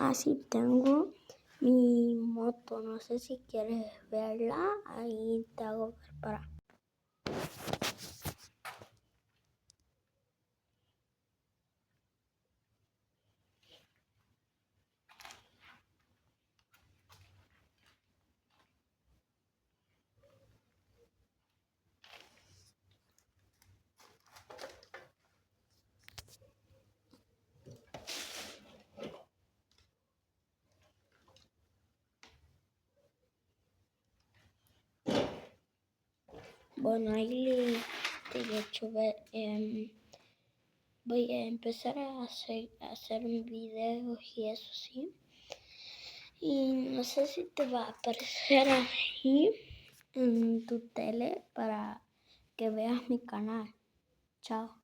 Así tengo mi moto, no sé si quieres verla, ahí te hago ver para. Bueno, ahí de hecho voy a empezar a hacer videos y eso sí. Y no sé si te va a aparecer ahí en tu tele para que veas mi canal. Chao.